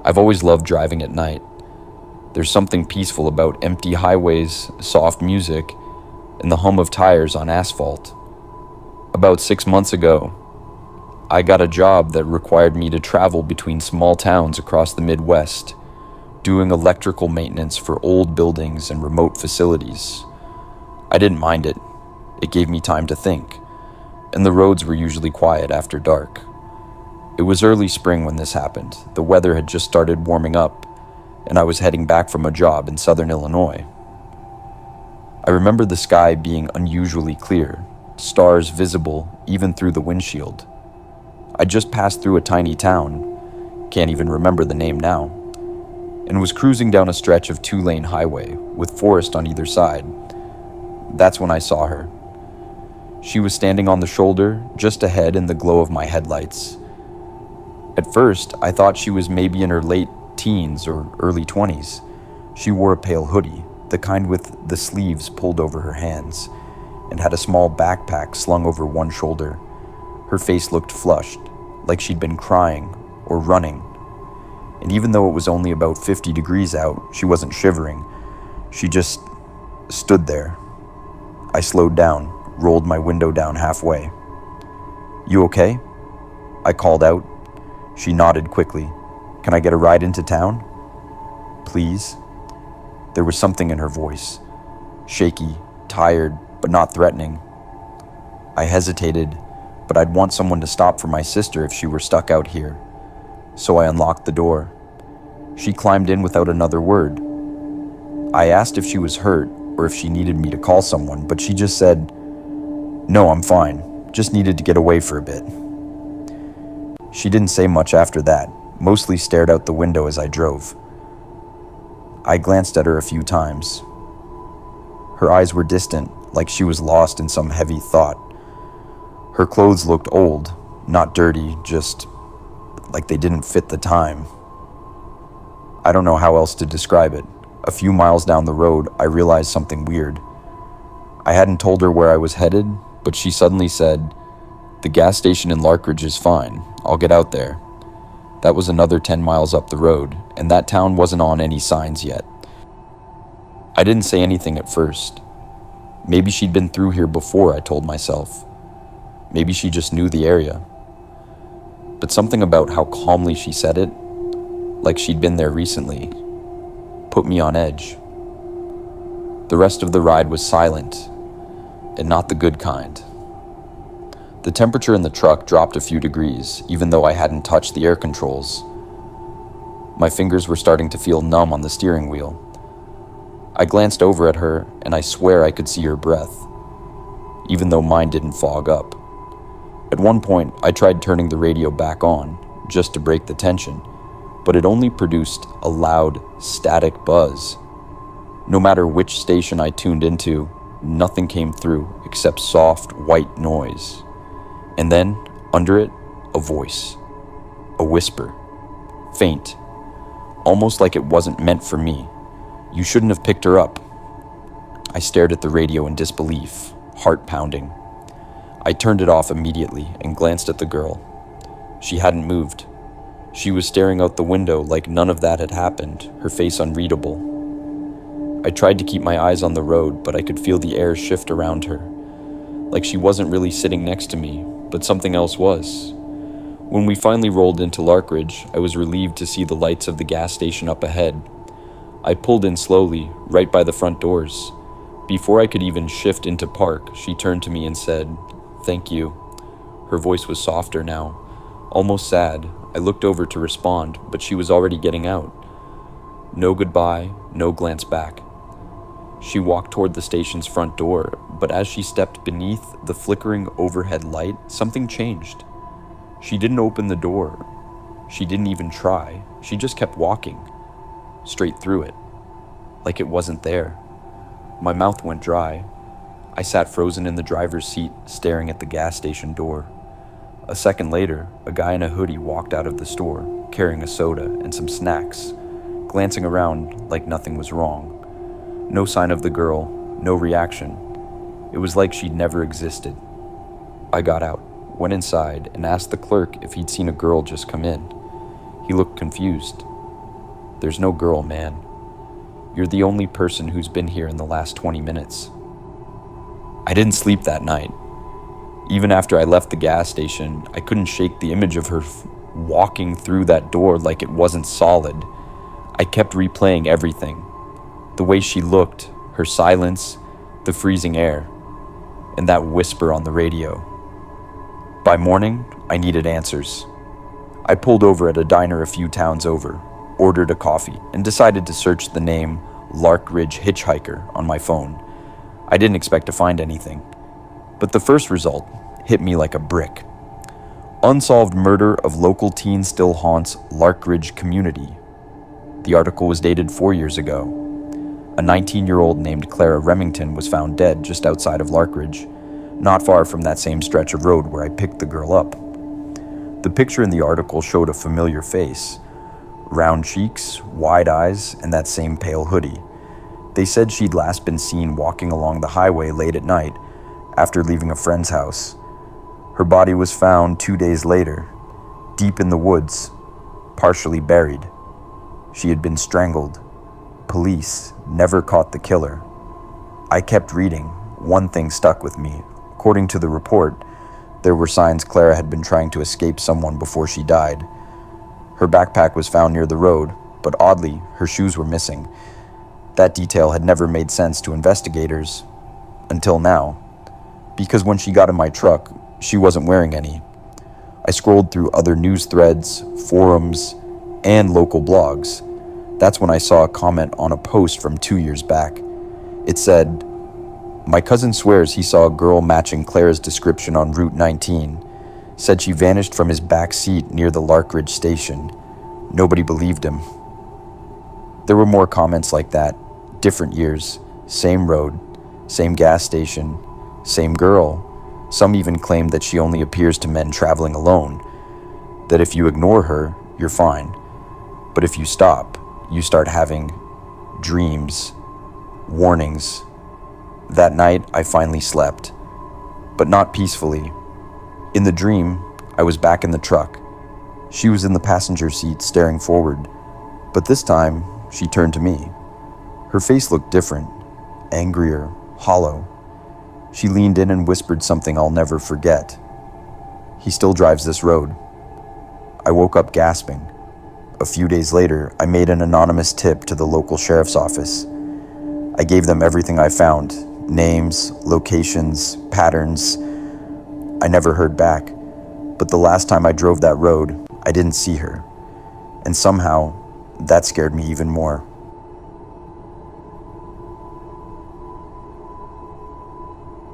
I've always loved driving at night. There's something peaceful about empty highways, soft music, and the hum of tires on asphalt. About 6 months ago, I got a job that required me to travel between small towns across the Midwest, doing electrical maintenance for old buildings and remote facilities. I didn't mind it. It gave me time to think, and the roads were usually quiet after dark. It was early spring when this happened. The weather had just started warming up, and I was heading back from a job in southern Illinois. I remember the sky being unusually clear, stars visible even through the windshield. I just passed through a tiny town, can't even remember the name now, and was cruising down a stretch of 2-lane highway with forest on either side. That's when I saw her. She was standing on the shoulder, just ahead in the glow of my headlights. At first, I thought she was maybe in her late teens or early 20s. She wore a pale hoodie, the kind with the sleeves pulled over her hands, and had a small backpack slung over one shoulder. Her face looked flushed, like she'd been crying or running. And even though it was only about 50 degrees out, she wasn't shivering. She just stood there. I slowed down, rolled my window down halfway. "You okay?" I called out. She nodded quickly. "Can I get a ride into town?" "Please?" There was something in her voice. Shaky, tired, but not threatening. I hesitated, but I'd want someone to stop for my sister if she were stuck out here. So I unlocked the door. She climbed in without another word. I asked if she was hurt or if she needed me to call someone, but she just said, "No, I'm fine. Just needed to get away for a bit." She didn't say much after that, mostly stared out the window as I drove. I glanced at her a few times. Her eyes were distant, like she was lost in some heavy thought. Her clothes looked old, not dirty, just like they didn't fit the time. I don't know how else to describe it. A few miles down the road, I realized something weird. I hadn't told her where I was headed, but she suddenly said, "The gas station in Larkridge is fine. I'll get out there." That was another 10 miles up the road, and that town wasn't on any signs yet. I didn't say anything at first. Maybe she'd been through here before, I told myself. Maybe she just knew the area. But something about how calmly she said it, like she'd been there recently, put me on edge. The rest of the ride was silent, and not the good kind. The temperature in the truck dropped a few degrees, even though I hadn't touched the air controls. My fingers were starting to feel numb on the steering wheel. I glanced over at her, and I swear I could see her breath, even though mine didn't fog up. At one point, I tried turning the radio back on, just to break the tension, but it only produced a loud, static buzz. No matter which station I tuned into, nothing came through except soft, white noise. And then, under it, a voice. A whisper. Faint. Almost like it wasn't meant for me. "You shouldn't have picked her up." I stared at the radio in disbelief, heart pounding. I turned it off immediately and glanced at the girl. She hadn't moved. She was staring out the window like none of that had happened, her face unreadable. I tried to keep my eyes on the road, but I could feel the air shift around her. Like she wasn't really sitting next to me, but something else was. When we finally rolled into Larkridge, I was relieved to see the lights of the gas station up ahead. I pulled in slowly, right by the front doors. Before I could even shift into park, she turned to me and said, "Thank you." Her voice was softer now, almost sad. I looked over to respond, but she was already getting out. No goodbye, no glance back. She walked toward the station's front door, but as she stepped beneath the flickering overhead light, something changed. She didn't open the door. She didn't even try. She just kept walking, straight through it, like it wasn't there. My mouth went dry. I sat frozen in the driver's seat, staring at the gas station door. A second later, a guy in a hoodie walked out of the store, carrying a soda and some snacks, glancing around like nothing was wrong. No sign of the girl, no reaction. It was like she'd never existed. I got out, went inside, and asked the clerk if he'd seen a girl just come in. He looked confused. There's no girl, man. You're the only person who's been here in the last 20 minutes. I didn't sleep that night. Even after I left the gas station, I couldn't shake the image of her walking through that door like it wasn't solid. I kept replaying everything. The way she looked, her silence, the freezing air, and that whisper on the radio. By morning, I needed answers. I pulled over at a diner a few towns over, ordered a coffee, and decided to search the name Lark Ridge Hitchhiker on my phone. I didn't expect to find anything, but the first result hit me like a brick. Unsolved murder of local teen still haunts Lark Ridge community. The article was dated 4 years ago. A 19-year-old named Clara Remington was found dead just outside of Lark Ridge, not far from that same stretch of road where I picked the girl up. The picture in the article showed a familiar face. Round cheeks, wide eyes, and that same pale hoodie. They said she'd last been seen walking along the highway late at night after leaving a friend's house. Her body was found 2 days later, deep in the woods, partially buried. She had been strangled. Police never caught the killer. I kept reading. One thing stuck with me. According to the report, there were signs Clara had been trying to escape someone before she died. Her backpack was found near the road, but oddly, her shoes were missing. That detail had never made sense to investigators, until now, because when she got in my truck, she wasn't wearing any. I scrolled through other news threads, forums, and local blogs. That's when I saw a comment on a post from 2 years back. It said, "My cousin swears he saw a girl matching Clara's description on Route 19. Said she vanished from his back seat near the Lark Ridge station. Nobody believed him." There were more comments like that. Different years, same road, same gas station, same girl. Some even claimed that she only appears to men traveling alone. That if you ignore her, you're fine. But if you stop, you start having dreams, warnings. That night, I finally slept, but not peacefully. In the dream, I was back in the truck. She was in the passenger seat staring forward, but this time, she turned to me. Her face looked different, angrier, hollow. She leaned in and whispered something I'll never forget. "He still drives this road." I woke up gasping. A few days later, I made an anonymous tip to the local sheriff's office. I gave them everything I found, names, locations, patterns. I never heard back, but the last time I drove that road, I didn't see her. And somehow, that scared me even more.